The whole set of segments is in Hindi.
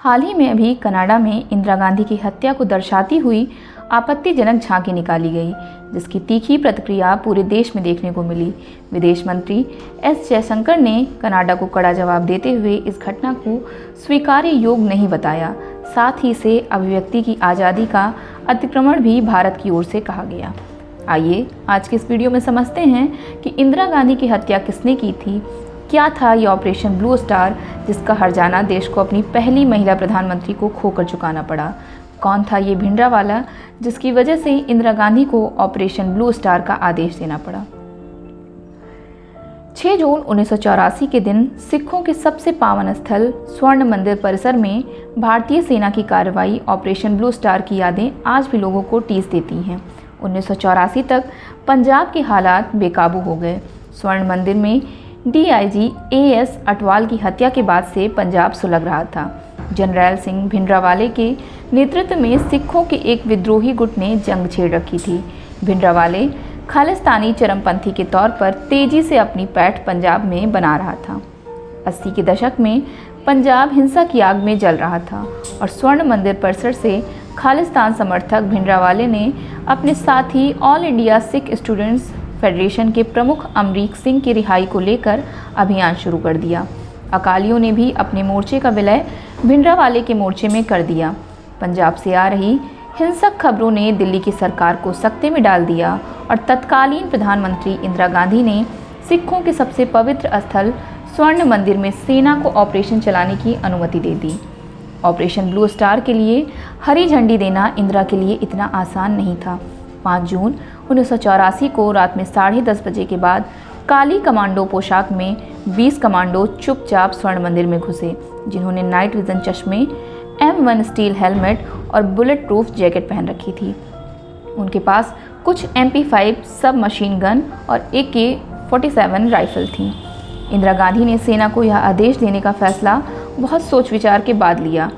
हाल ही में अभी कनाडा में इंदिरा गांधी की हत्या को दर्शाती हुई आपत्तिजनक झांकी निकाली गई, जिसकी तीखी प्रतिक्रिया पूरे देश में देखने को मिली। विदेश मंत्री एस जयशंकर ने कनाडा को कड़ा जवाब देते हुए इस घटना को स्वीकार्य योग्य नहीं बताया। साथ ही इसे अभिव्यक्ति की आज़ादी का अतिक्रमण भी भारत की ओर से कहा गया। आइए आज के इस वीडियो में समझते हैं कि इंदिरा गांधी की हत्या किसने की थी, क्या था ये ऑपरेशन ब्लू स्टार जिसका हर्जाना देश को अपनी पहली महिला प्रधानमंत्री को खोकर चुकाना पड़ा, कौन था ये भिंडरावाला जिसकी वजह से इंदिरा गांधी को ऑपरेशन ब्लू स्टार का आदेश देना पड़ा। 6 जून 1984 के दिन सिखों के सबसे पावन स्थल स्वर्ण मंदिर परिसर में भारतीय सेना की कार्रवाई ऑपरेशन ब्लू स्टार की यादें आज भी लोगों को टीस देती हैं। 1984 तक पंजाब के हालात बेकाबू हो गए। स्वर्ण मंदिर में डीआईजी एएस अटवाल की हत्या के बाद से पंजाब सुलग रहा था। जनरल सिंह भिंडरावाले के नेतृत्व में सिखों के एक विद्रोही गुट ने जंग छेड़ रखी थी। भिंडरावाले खालिस्तानी चरमपंथी के तौर पर तेजी से अपनी पैठ पंजाब में बना रहा था। 80 के दशक में पंजाब हिंसा की आग में जल रहा था और स्वर्ण मंदिर परिसर से खालिस्तान समर्थक भिंडरावाले ने अपने साथी all India Sikh students federation के प्रमुख अमरीक सिंह की रिहाई को लेकर अभियान शुरू कर दिया। अकालियों ने भी अपने मोर्चे का विलय भिंडरावाले के मोर्चे में कर दिया। पंजाब से आ रही हिंसक खबरों ने दिल्ली की सरकार को सकते में डाल दिया और तत्कालीन प्रधानमंत्री इंदिरा गांधी ने सिखों के सबसे पवित्र स्थल स्वर्ण मंदिर में सेना को ऑपरेशन चलाने की अनुमति दे दी। ऑपरेशन ब्लू स्टार के लिए हरी झंडी देना इंदिरा के लिए इतना आसान नहीं था। 5 जून 1984 को रात में 10:30 बजे के बाद काली कमांडो पोशाक में 20 कमांडो चुपचाप स्वर्ण मंदिर में घुसे, जिन्होंने नाइट विजन चश्मे, M1 स्टील हेलमेट और बुलेट प्रूफ जैकेट पहन रखी थी। उनके पास कुछ MP5 सब मशीन गन और AK-47 राइफल थी। इंदिरा गांधी ने सेना को यह आदेश देने का फैसला बहुत सोच विचार के बाद लिया।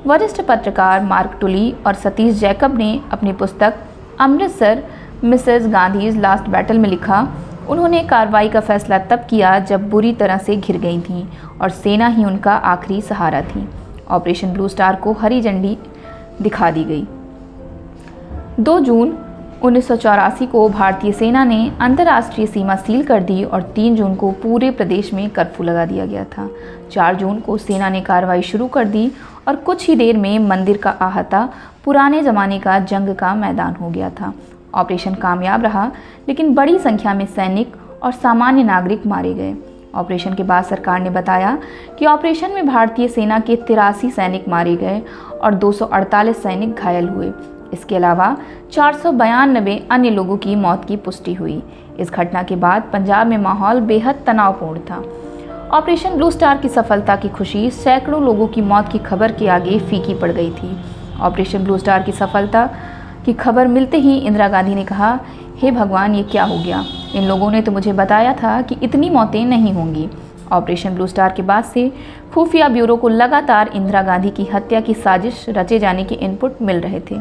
वरिष्ठ पत्रकार मार्क टुली और सतीश जैकब ने अपनी पुस्तक Amritsar Mrs Gandhi's last battle में लिखा, उन्होंने कार्रवाई का फैसला तब किया जब बुरी तरह से घिर गई थीं और सेना ही उनका आखिरी सहारा थी। ऑपरेशन ब्लू स्टार को हरी झंडी दिखा दी गई। 2 जून 1984 को भारतीय सेना ने अंतर्राष्ट्रीय सीमा सील कर दी और 3 जून को पूरे प्रदेश में कर्फ्यू लगा दिया गया था। 4 जून को सेना ने कार्रवाई शुरू कर दी और कुछ ही देर में मंदिर का अहाता पुराने ज़माने का जंग का मैदान हो गया था। ऑपरेशन कामयाब रहा, लेकिन बड़ी संख्या में सैनिक और सामान्य नागरिक मारे गए। ऑपरेशन के बाद सरकार ने बताया कि ऑपरेशन में भारतीय सेना के 83 सैनिक मारे गए और 248 सैनिक घायल हुए। इसके अलावा 492 अन्य लोगों की मौत की पुष्टि हुई। इस घटना के बाद पंजाब में माहौल बेहद तनावपूर्ण था। ऑपरेशन ब्लू स्टार की सफलता की खुशी सैकड़ों लोगों की मौत की खबर के आगे फीकी पड़ गई थी। ऑपरेशन ब्लू स्टार की सफलता की खबर मिलते ही इंदिरा गांधी ने कहा, हे भगवान, ये क्या हो गया? इन लोगों ने तो मुझे बताया था कि इतनी मौतें नहीं होंगी। ऑपरेशन ब्लू स्टार के बाद से खुफिया ब्यूरो को लगातार इंदिरा गांधी की हत्या की साजिश रचे जाने के इनपुट मिल रहे थे।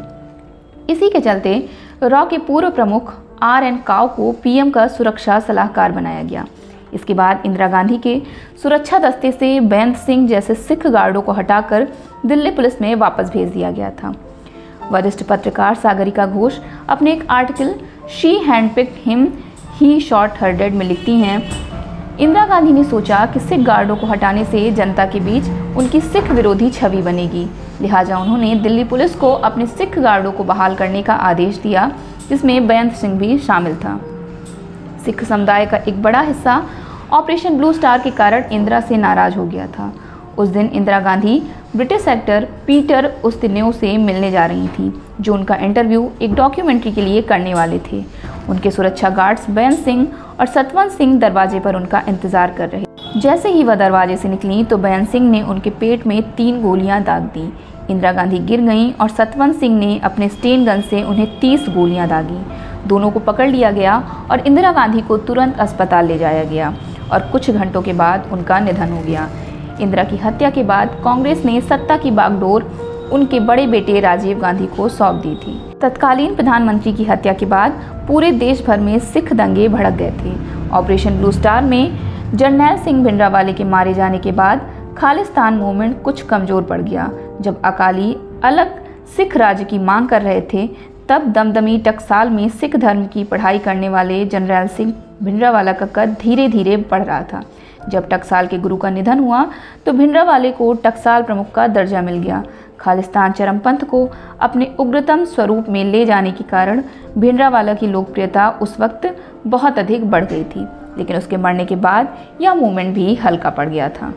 इसी के चलते रॉ के पूर्व प्रमुख RN काव को PM का सुरक्षा सलाहकार बनाया गया। इसके बाद इंदिरा गांधी के सुरक्षा दस्ते से बेंत सिंह जैसे सिख गार्डों को हटाकर दिल्ली पुलिस में वापस भेज दिया गया था। वरिष्ठ पत्रकार सागरिका घोष अपने एक article she handpicked him he shot her dead में लिखती हैं, इंदिरा गांधी ने सोचा कि सिख गार्डों को हटाने से जनता के बीच उनकी सिख विरोधी छवि बनेगी, लिहाजा उन्होंने दिल्ली पुलिस को अपने सिख गार्डों को बहाल करने का आदेश दिया, जिसमें बेंत सिंह भी शामिल था। सिख समुदाय का एक बड़ा हिस्सा ऑपरेशन ब्लू स्टार के कारण इंदिरा से नाराज हो गया था। उस दिन Indira Gandhi British actor Peter Ustinov से मिलने जा रही थी, जो उनका इंटरव्यू एक डॉक्यूमेंट्री के लिए करने वाले थे। उनके सुरक्षा गार्ड्स बेंत सिंह और सतवंत सिंह दरवाजे पर उनका इंतजार कर रहे। जैसे ही वह दरवाजे से निकली तो बेंत सिंह ने उनके पेट में 3 गोलियां दाग दी। इंदिरा गांधी गिर गईं और सतवंत सिंह ने अपने स्टेन गन से उन्हें 30 गोलियां दागी। दोनों को पकड़ लिया गया और इंदिरा गांधी को तुरंत अस्पताल ले जाया गया और कुछ घंटों के बाद उनका निधन हो गया। इंदिरा की हत्या के बाद कांग्रेस ने सत्ता की बागडोर उनके बड़े बेटे राजीव गांधी को सौंप दी थी। तत्कालीन प्रधानमंत्री की हत्या के बाद पूरे देश भर में सिख दंगे भड़क गए थे। ऑपरेशन ब्लू स्टार में जरनैल सिंह भिंडरावाले के मारे जाने के बाद खालिस्तान मूवमेंट कुछ कमज़ोर पड़ गया। जब अकाली अलग सिख राज्य की मांग कर रहे थे, तब दमदमी टकसाल में सिख धर्म की पढ़ाई करने वाले जरनैल सिंह भिंडरावाला का कद धीरे धीरे बढ़ रहा था। जब टकसाल के गुरु का निधन हुआ तो भिंडरावाले को टकसाल प्रमुख का दर्जा मिल गया। खालिस्तान चरमपंथ को अपने उग्रतम स्वरूप में ले जाने के कारण भिंडरावाला की लोकप्रियता उस वक्त बहुत अधिक बढ़ गई थी, लेकिन उसके मरने के बाद यह मूवमेंट भी हल्का पड़ गया था।